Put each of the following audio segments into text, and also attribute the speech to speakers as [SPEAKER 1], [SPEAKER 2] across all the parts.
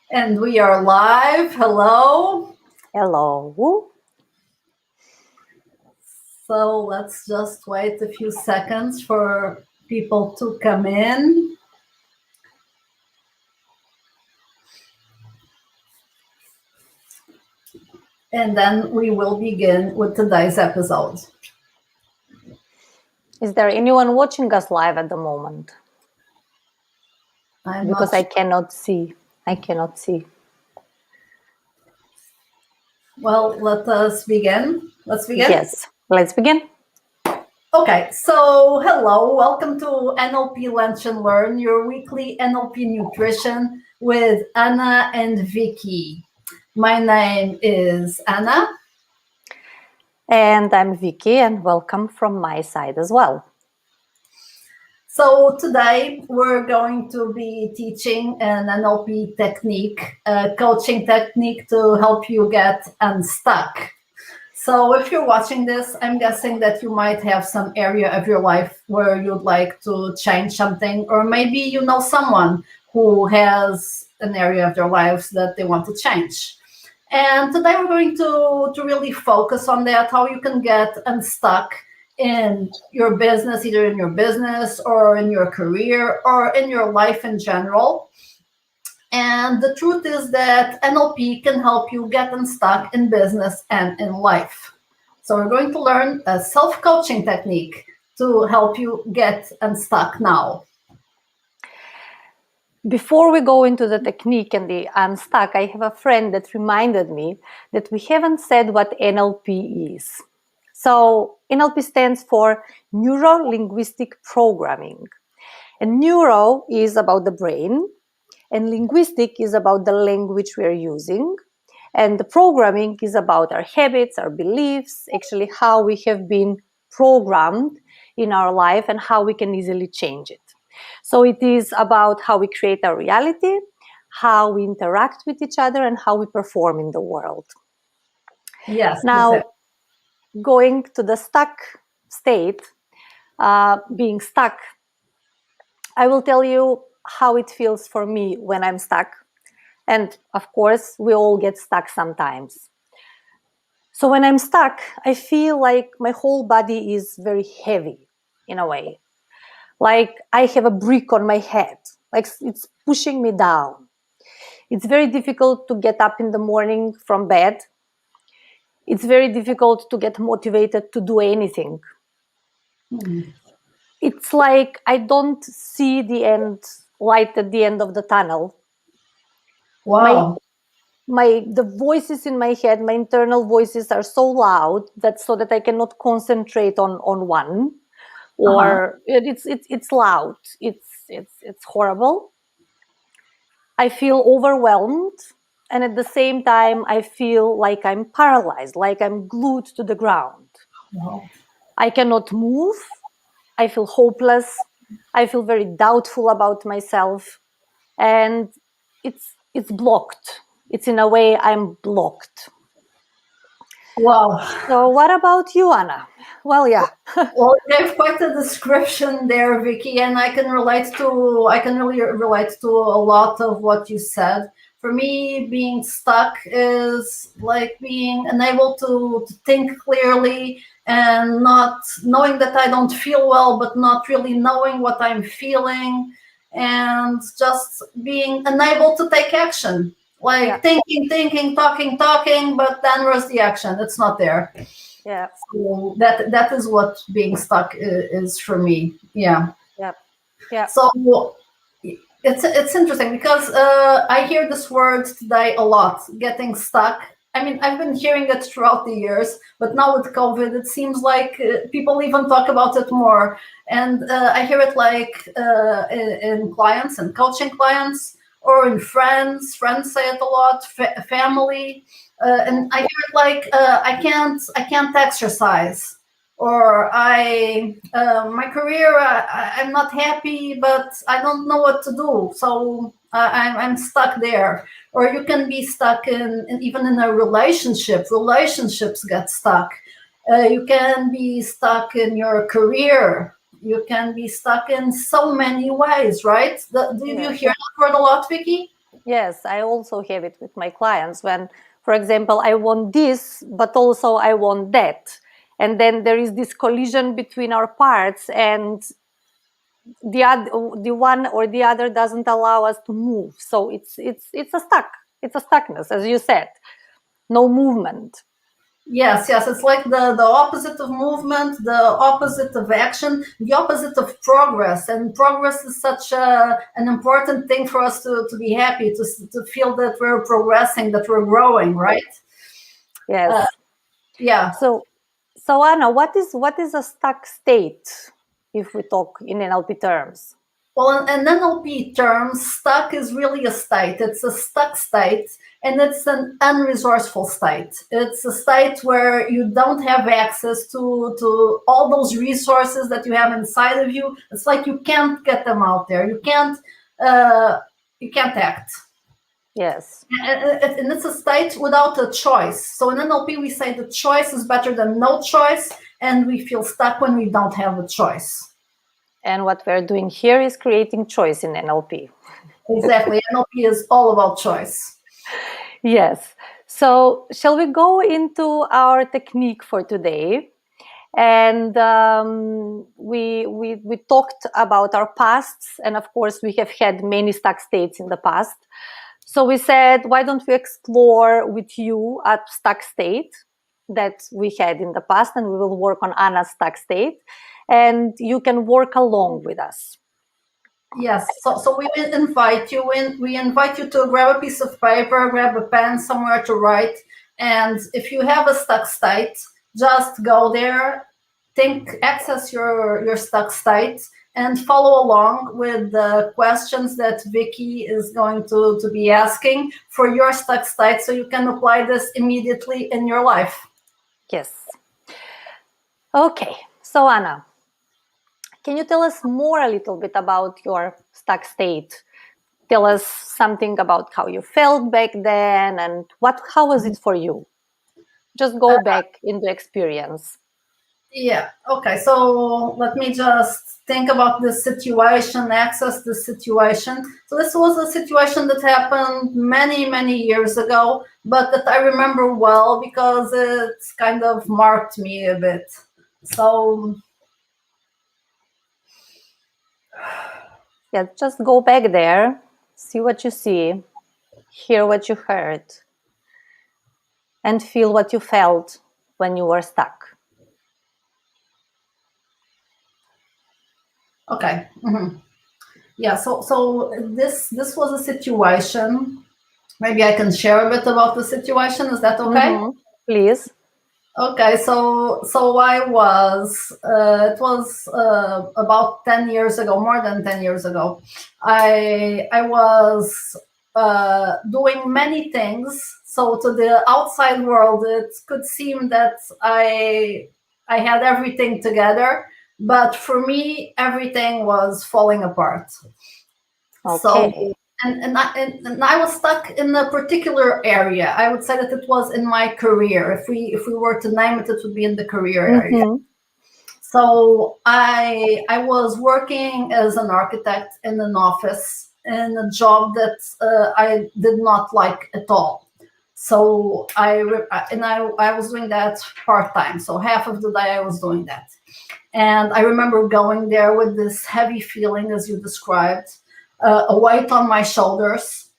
[SPEAKER 1] And we are live. Hello.
[SPEAKER 2] Hello.
[SPEAKER 1] So let's just wait a few seconds for people to come in. And then we will begin with today's episode.
[SPEAKER 2] Is there anyone watching us live at the moment? Because I cannot see.
[SPEAKER 1] Well, let us begin. Let's begin.
[SPEAKER 2] Yes, let's begin.
[SPEAKER 1] Okay, so hello, welcome to NLP Lunch and Learn, your weekly NLP nutrition with Ana and Viki. My name is Ana.
[SPEAKER 2] And I'm Viki, and welcome from my side as well.
[SPEAKER 1] So today we're going to be teaching an NLP technique, a coaching technique to help you get unstuck. So if you're watching this, I'm guessing that you might have some area of your life where you'd like to change something, or maybe you know someone who has an area of their lives that they want to change. And today we're going to really focus on that, how you can get unstuck in your business, either in your business or in your career or in your life in general. And the truth is that NLP can help you get unstuck in business and in life. So we're going to learn a self-coaching technique to help you get unstuck now.
[SPEAKER 2] Before we go into the technique and the unstuck, I have a friend that reminded me that we haven't said what NLP is. So NLP stands for Neuro-Linguistic Programming. And neuro is about the brain, and linguistic is about the language we are using. And the programming is about our habits, our beliefs, actually how we have been programmed in our life and how we can easily change it. So it is about how we create our reality, how we interact with each other, and how we perform in the world.
[SPEAKER 1] Yes.
[SPEAKER 2] Now, going to the stuck state, being stuck, I will tell you how it feels for me when I'm stuck. And of course, we all get stuck sometimes. So when I'm stuck, I feel like my whole body is very heavy in a way. Like I have a brick on my head, like it's pushing me down. It's very difficult to get up in the morning from bed. It's very difficult to get motivated to do anything. It's like I don't see the light at the end of the tunnel.
[SPEAKER 1] Wow.
[SPEAKER 2] The voices in my head, my internal voices are so loud so that I cannot concentrate on one. Or it's loud. It's horrible. I feel overwhelmed, and at the same time, I feel like I'm paralyzed, like I'm glued to the ground.
[SPEAKER 1] Wow.
[SPEAKER 2] I cannot move. I feel hopeless. I feel very doubtful about myself, and it's blocked. It's in a way I'm blocked.
[SPEAKER 1] Wow.
[SPEAKER 2] So what about you, Ana? Well, yeah.
[SPEAKER 1] Well, you gave quite a description there, Vicky, and I can really relate to a lot of what you said. For me, being stuck is like being unable to think clearly and not knowing that I don't feel well, but not really knowing what I'm feeling, and just being unable to take action. Like thinking, talking, but then where's the action? It's not there.
[SPEAKER 2] Yeah.
[SPEAKER 1] So that is what being stuck is for me. Yeah. So it's interesting because I hear this word today a lot, getting stuck. I mean, I've been hearing it throughout the years, but now with COVID, it seems like people even talk about it more. And I hear it like in clients and coaching clients, or in friends. Friends say it a lot, family. And I hear it like I can't exercise, or my career, I'm not happy, but I don't know what to do, so I'm stuck there. Or you can be stuck even in a relationship. Relationships get stuck. You can be stuck in your career. You can be stuck in so many ways, right? Do you hear that word a lot, Vicky?
[SPEAKER 2] Yes, I also have it with my clients when, for example, I want this, but also I want that. And then there is this collision between our parts, and the one or the other doesn't allow us to move. So it's a stuck. It's a stuckness, as you said. No movement.
[SPEAKER 1] Yes, it's like the opposite of movement, the opposite of action, the opposite of progress. And progress is such an important thing for us to be happy, to feel that we're progressing, that we're growing, right?
[SPEAKER 2] Yes.
[SPEAKER 1] Yeah.
[SPEAKER 2] So Ana, what is a stuck state if we talk in NLP terms?
[SPEAKER 1] Well, in NLP terms, stuck is really a state. It's a stuck state, and it's an unresourceful state. It's a state where you don't have access to all those resources that you have inside of you. It's like you can't get them out there. You can't act.
[SPEAKER 2] Yes.
[SPEAKER 1] And it's a state without a choice. So in NLP, we say the choice is better than no choice, and we feel stuck when we don't have a choice.
[SPEAKER 2] And what we're doing here is creating choice in NLP.
[SPEAKER 1] Exactly. NLP is all about choice.
[SPEAKER 2] Yes. So shall we go into our technique for today? And we talked about our pasts, and of course we have had many stuck states in the past. So we said, why don't we explore with you a stuck state that we had in the past, and we will work on Ana's stuck state, and you can work along with us.
[SPEAKER 1] Yes, so we invite you in. We invite you to grab a piece of paper, grab a pen, somewhere to write. And if you have a stuck state, just go there, access your stuck state, and follow along with the questions that Viki is going to be asking for your stuck state, so you can apply this immediately in your life.
[SPEAKER 2] Yes. Okay, so Ana, can you tell us more a little bit about your stuck state? Tell us something about how you felt back then, and how was it for you? Just go back in the experience.
[SPEAKER 1] Yeah. Okay. So let me just think about this situation, access this situation. So this was a situation that happened many, many years ago, but that I remember well because it's kind of marked me a bit. So
[SPEAKER 2] yeah, just go back there, see what you see, hear what you heard, and feel what you felt when you were stuck.
[SPEAKER 1] Okay. Mm-hmm. Yeah. So this was a situation. Maybe I can share a bit about the situation. Is that okay?
[SPEAKER 2] Mm-hmm. Please.
[SPEAKER 1] Okay, so I was it was about 10 years ago, more than 10 years ago. I was doing many things. So to the outside world, it could seem that I had everything together, but for me, everything was falling apart.
[SPEAKER 2] Okay.
[SPEAKER 1] So and I was stuck in a particular area. I would say that it was in my career. If we were to name it, it would be in the career area.
[SPEAKER 2] Mm-hmm.
[SPEAKER 1] So I was working as an architect in an office in a job that I did not like at all. So I was doing that part time. So half of the day I was doing that. And I remember going there with this heavy feeling, as you described, a weight on my shoulders.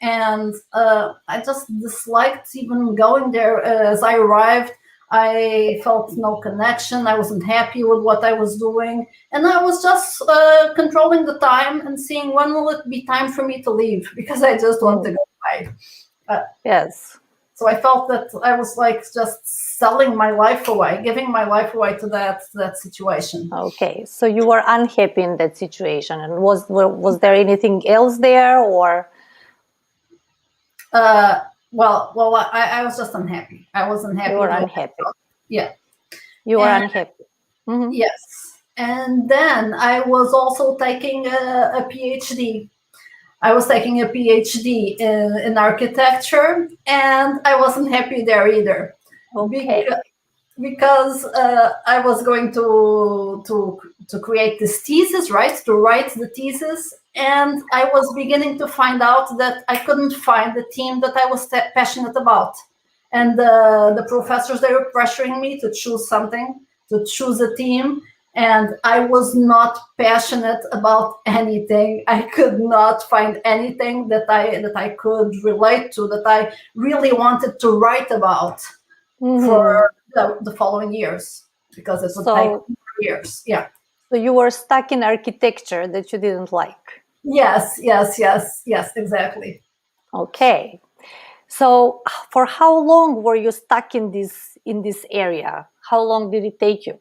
[SPEAKER 1] And I just disliked even going there. As I arrived, I felt no connection. I wasn't happy with what I was doing. And I was just controlling the time and seeing when will it be time for me to leave, because I just want to go away.
[SPEAKER 2] Yes.
[SPEAKER 1] So I felt that I was like just selling my life away, giving my life away to that situation.
[SPEAKER 2] Okay, so you were unhappy in that situation, and was there anything else there, or?
[SPEAKER 1] Well, I was just unhappy. I was unhappy.
[SPEAKER 2] You were unhappy.
[SPEAKER 1] Yeah.
[SPEAKER 2] You were unhappy. Mm-hmm.
[SPEAKER 1] Yes. And then I was also taking a PhD. I was taking a PhD in architecture, and I wasn't happy there either.
[SPEAKER 2] Okay.
[SPEAKER 1] Because I was going to create this thesis, right? To write the thesis, And I was beginning to find out that I couldn't find the team that I was passionate about. And the professors, they were pressuring me to choose something, to choose a team. And I was not passionate about anything. I could not find anything that I could relate to, that I really wanted to write about for the following years, because it would take years. Yeah.
[SPEAKER 2] So you were stuck in architecture that you didn't like.
[SPEAKER 1] Yes, exactly.
[SPEAKER 2] Okay. So for how long were you stuck in this area? How long did it take you?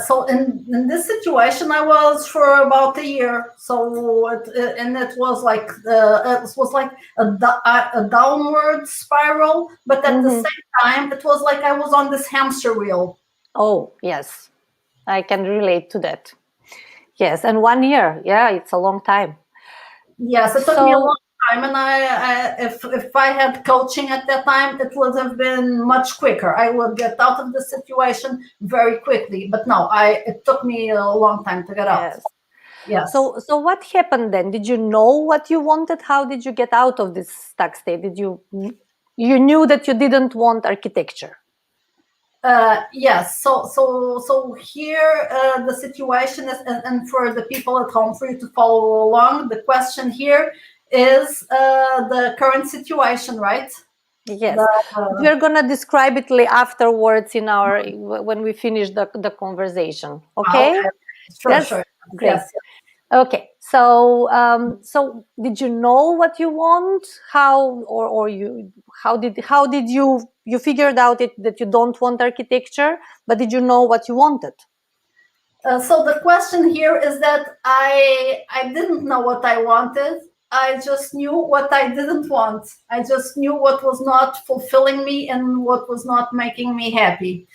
[SPEAKER 1] So in this situation, I was for about a year. So it was like a downward spiral, but at the same time, it was like I was on this hamster wheel.
[SPEAKER 2] Oh yes, I can relate to that. Yes, and 1 year, yeah, it's a long time.
[SPEAKER 1] Yes, it took me a long time, and if I had coaching at that time, it would have been much quicker. I would get out of the situation very quickly. But no, it took me a long time to get out. Yes.
[SPEAKER 2] So what happened then? Did you know what you wanted? How did you get out of this stuck state? Did you knew that you didn't want architecture?
[SPEAKER 1] Yes. So here the situation is, and for the people at home, for you to follow along, the question here is the current situation, right?
[SPEAKER 2] Yes. We're gonna describe it afterwards in our when we finish the conversation. Okay.
[SPEAKER 1] Sure.
[SPEAKER 2] Great.
[SPEAKER 1] Yes.
[SPEAKER 2] Okay. So so did you know what you want? How did you figured out that you don't want architecture, but did you know what you wanted?
[SPEAKER 1] So the question here is that I didn't know what I wanted. I just knew what I didn't want. I just knew what was not fulfilling me and what was not making me happy.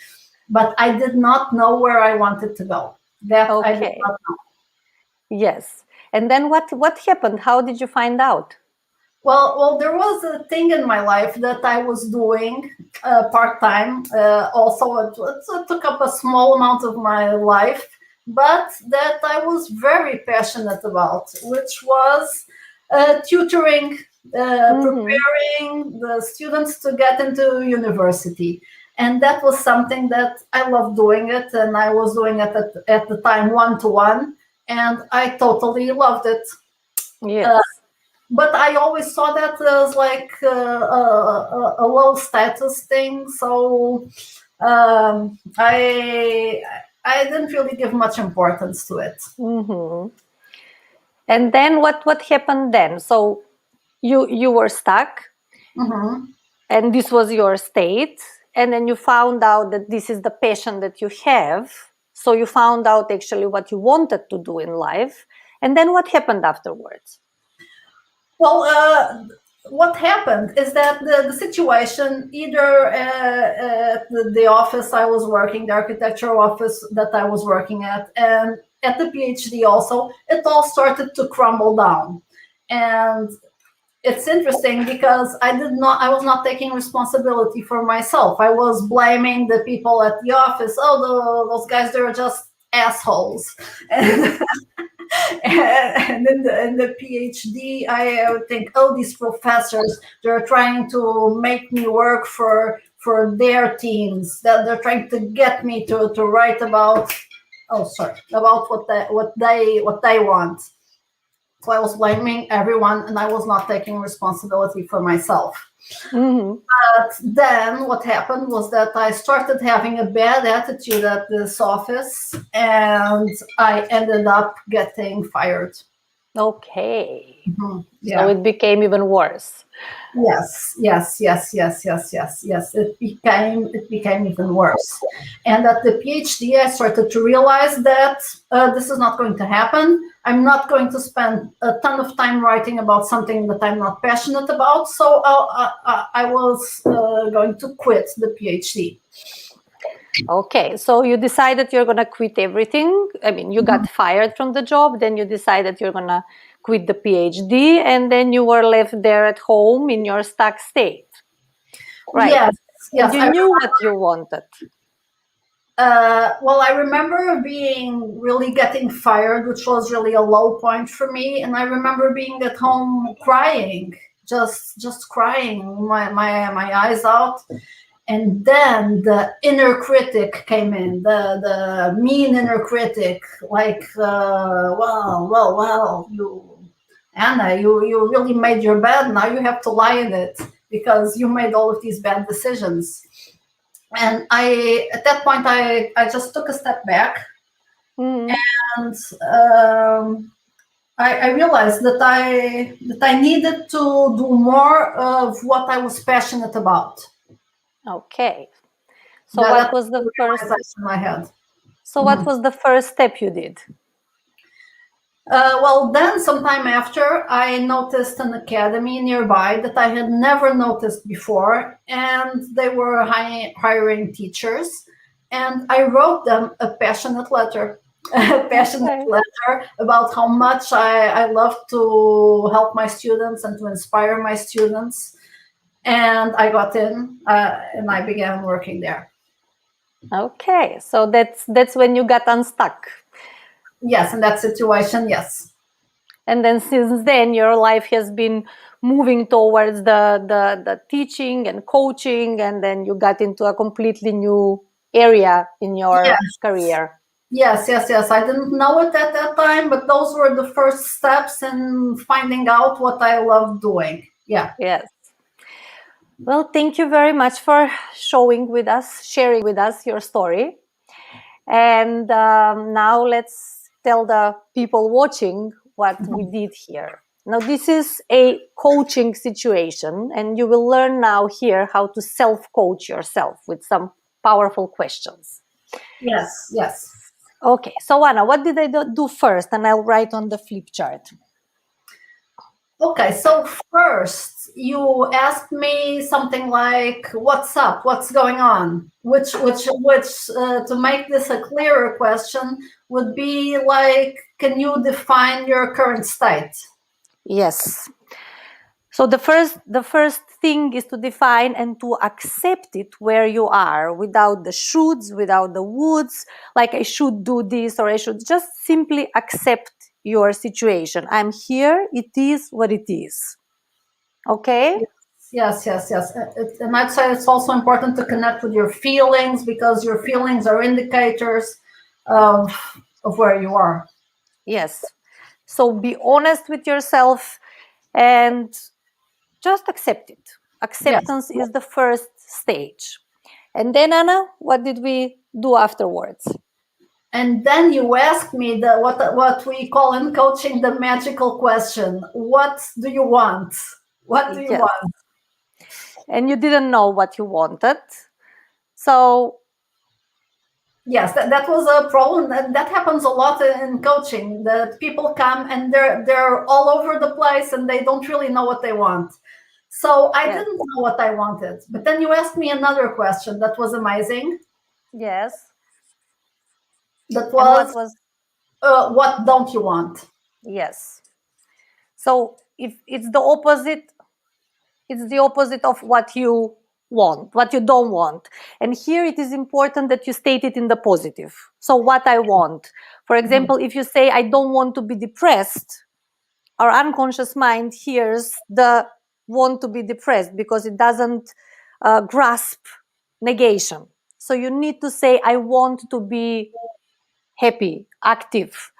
[SPEAKER 1] But I did not know where I wanted to go. That I did not know.
[SPEAKER 2] Yes. And then what happened? How did you find out?
[SPEAKER 1] Well, there was a thing in my life that I was doing part time. Also, it took up a small amount of my life, but that I was very passionate about, which was tutoring, preparing the students to get into university. And that was something that I loved doing it, and I was doing it at the time 1-to-1, and I totally loved it.
[SPEAKER 2] Yes.
[SPEAKER 1] But I always saw that as like a low status thing, so I didn't really give much importance to it.
[SPEAKER 2] And then what happened then? So you were stuck, and this was your state, and then you found out that this is the passion that you have. So you found out actually what you wanted to do in life, and then what happened afterwards?
[SPEAKER 1] Well, what happened is that the situation, either at the office I was working, the architectural office that I was working at, and at the PhD also, it all started to crumble down. And it's interesting because I was not taking responsibility for myself. I was blaming the people at the office. Oh, those guys, they're just assholes. And in the PhD, I would think, oh, these professors, they're trying to make me work for their teams. That they're trying to get me to write about, about what they want. So I was blaming everyone, and I was not taking responsibility for myself. But then what happened was that I started having a bad attitude at this office, and I ended up getting fired.
[SPEAKER 2] Okay. So it became even worse.
[SPEAKER 1] Yes. It became even worse. And at the PhD, I started to realize that this is not going to happen. I'm not going to spend a ton of time writing about something that I'm not passionate about. So I was going to quit the PhD.
[SPEAKER 2] Okay, so you decided you're going to quit everything. I mean, you got fired from the job, then you decided you're going to quit the PhD, and then you were left there at home in your stuck state. Right.
[SPEAKER 1] Yes.
[SPEAKER 2] And you knew what you wanted.
[SPEAKER 1] Well, I remember being really getting fired, which was really a low point for me. And I remember being at home crying, just crying my eyes out. And then the inner critic came in, the mean inner critic, like, well, Anna, you really made your bed. Now you have to lie in it because you made all of these bad decisions. And at that point, I just took a step back, and I realized that I needed to do more of what I was passionate about.
[SPEAKER 2] Okay. So what was the first
[SPEAKER 1] realization I had?
[SPEAKER 2] So what was the first step you did?
[SPEAKER 1] Well, then sometime after, I noticed an academy nearby that I had never noticed before, and they were hiring teachers. And I wrote them a passionate letter, about how much I love to help my students and to inspire my students. And I got in, and I began working there.
[SPEAKER 2] Okay, so that's when you got unstuck.
[SPEAKER 1] Yes, in that situation, yes.
[SPEAKER 2] And then since then, your life has been moving towards the teaching and coaching, and then you got into a completely new area in your career.
[SPEAKER 1] Yes. I didn't know it at that time, but those were the first steps in finding out what I love doing. Yeah.
[SPEAKER 2] Yes. Well, thank you very much for sharing with us your story. And now let's tell the people watching what we did here. Now, this is a coaching situation, and you will learn now here how to self-coach yourself with some powerful questions.
[SPEAKER 1] Yes.
[SPEAKER 2] Okay, so Anna, what did I do first? And I'll write on the flip chart.
[SPEAKER 1] Okay, so first you asked me something like, "What's up? What's going on?" Which to make this a clearer question would be like, "Can you define your current state?"
[SPEAKER 2] Yes. So the first thing is to define and to accept it where you are, without the shoulds, without the woulds, like I should do this or I should just simply accept your situation. I'm here, it is what it is. Okay?
[SPEAKER 1] Yes. And I'd say it's also important to connect with your feelings, because your feelings are indicators of where you are.
[SPEAKER 2] Yes. So be honest with yourself and just accept it. Acceptance is the first stage. And then, Anna, what did we do afterwards?
[SPEAKER 1] And then you asked me what we call in coaching the magical question: what do you want? What do you want?
[SPEAKER 2] And you didn't know what you wanted. So
[SPEAKER 1] yes, that was a problem. That happens a lot in coaching, that people come and they're all over the place and they don't really know what they want. So I didn't know what I wanted. But then you asked me another question that was amazing.
[SPEAKER 2] Yes.
[SPEAKER 1] That was, what don't you want?
[SPEAKER 2] Yes. So if it's the opposite of what you want, what you don't want. And here it is important that you state it in the positive. So what I want. For example, if you say, I don't want to be depressed, our unconscious mind hears the want to be depressed because it doesn't grasp negation. So you need to say, I want to be happy, active.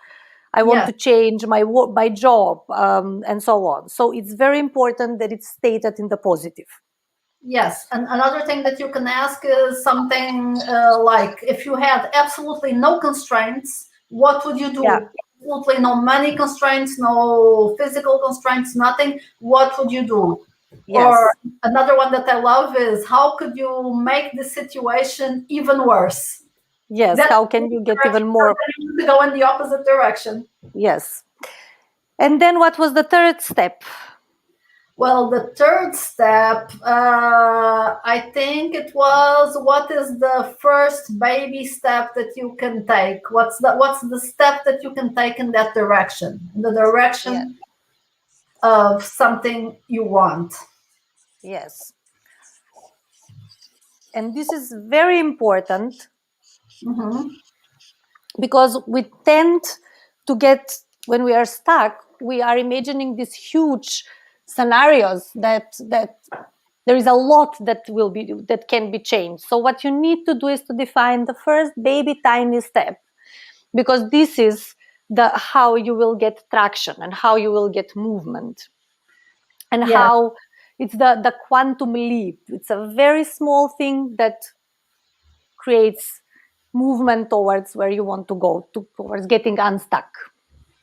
[SPEAKER 2] I want to change my work, my job, and so on. So it's very important that it's stated in the positive.
[SPEAKER 1] Yes, and another thing that you can ask is something like, if you had absolutely no constraints, what would you do? Absolutely no money constraints, no physical constraints, nothing. What would you do? Or another one that I love is, how could you make the situation even worse?
[SPEAKER 2] Yes, how can you get even more?
[SPEAKER 1] To go in the opposite direction.
[SPEAKER 2] Yes. And then what was the third step?
[SPEAKER 1] Well, the third step, I think it was, what is the first baby step that you can take? What's the step that you can take in that direction? In the direction of something you want.
[SPEAKER 2] Yes. And this is very important Mm-hmm. Because we tend to get, when we are stuck, we are imagining these huge scenarios that there is a lot that can be changed. So what you need to do is to define the first baby tiny step, because this is how you will get traction and how you will get movement, and how it's the quantum leap. It's a very small thing that creates movement towards where you want to go, towards getting unstuck.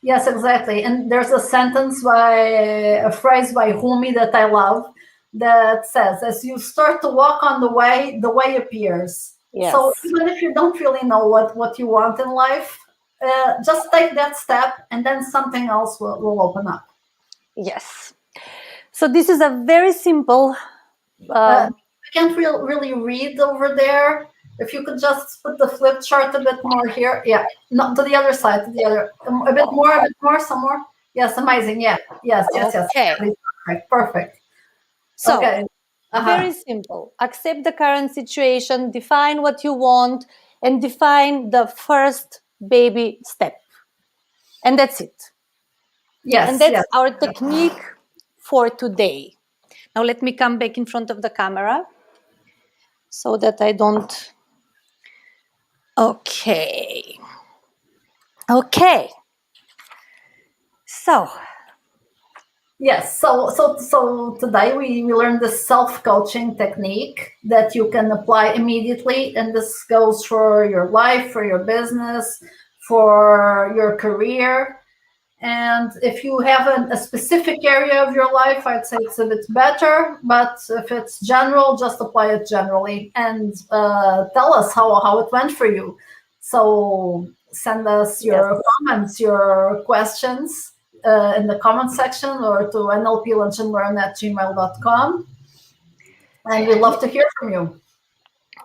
[SPEAKER 1] Yes, exactly. And there's a phrase by Rumi that I love that says, as you start to walk on the way appears.
[SPEAKER 2] Yes.
[SPEAKER 1] So even if you don't really know what you want in life, just take that step and then something else will open up.
[SPEAKER 2] Yes. So this is a very simple...
[SPEAKER 1] I can't really read over there. If you could just put the flip chart a bit more here. Yeah, no, to the other side, to the other. A bit more, some more. Yes, amazing. Yeah, yes.
[SPEAKER 2] Okay.
[SPEAKER 1] Perfect.
[SPEAKER 2] So, okay. Very simple. Accept the current situation, define what you want, and define the first baby step. And that's it.
[SPEAKER 1] Yes.
[SPEAKER 2] And that's our technique for today. Now let me come back in front of the camera so that I don't... Okay. Okay. So...
[SPEAKER 1] Yes, so today we learned the self-coaching technique that you can apply immediately, and this goes for your life, for your business, for your career. And if you have a specific area of your life, I'd say it's a bit better, but if it's general, just apply it generally and tell us how it went for you. So send us your comments, your questions in the comment section, or to nlplunchandlearn@gmail.com. And we'd love to hear from you.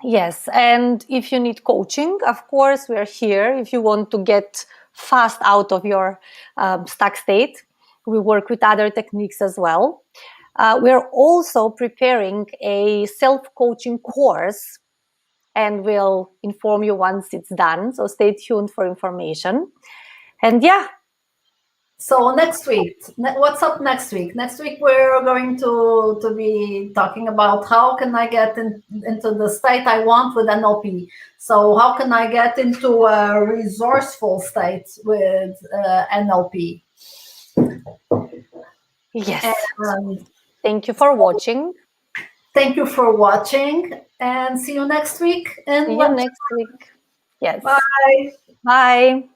[SPEAKER 2] Yes, and if you need coaching, of course, we're here. If you want to get fast out of your stuck state, we work with other techniques as well. We're also preparing a self-coaching course, and we'll inform you once it's done. So stay tuned for information. And yeah.
[SPEAKER 1] So next week, what's up next week? Next week, we're going to be talking about how can I get into the state I want with NLP. So how can I get into a resourceful state with NLP?
[SPEAKER 2] Yes. Thank you for watching.
[SPEAKER 1] Thank you for watching, and see you next week.
[SPEAKER 2] See you next week. Yes.
[SPEAKER 1] Bye.
[SPEAKER 2] Bye.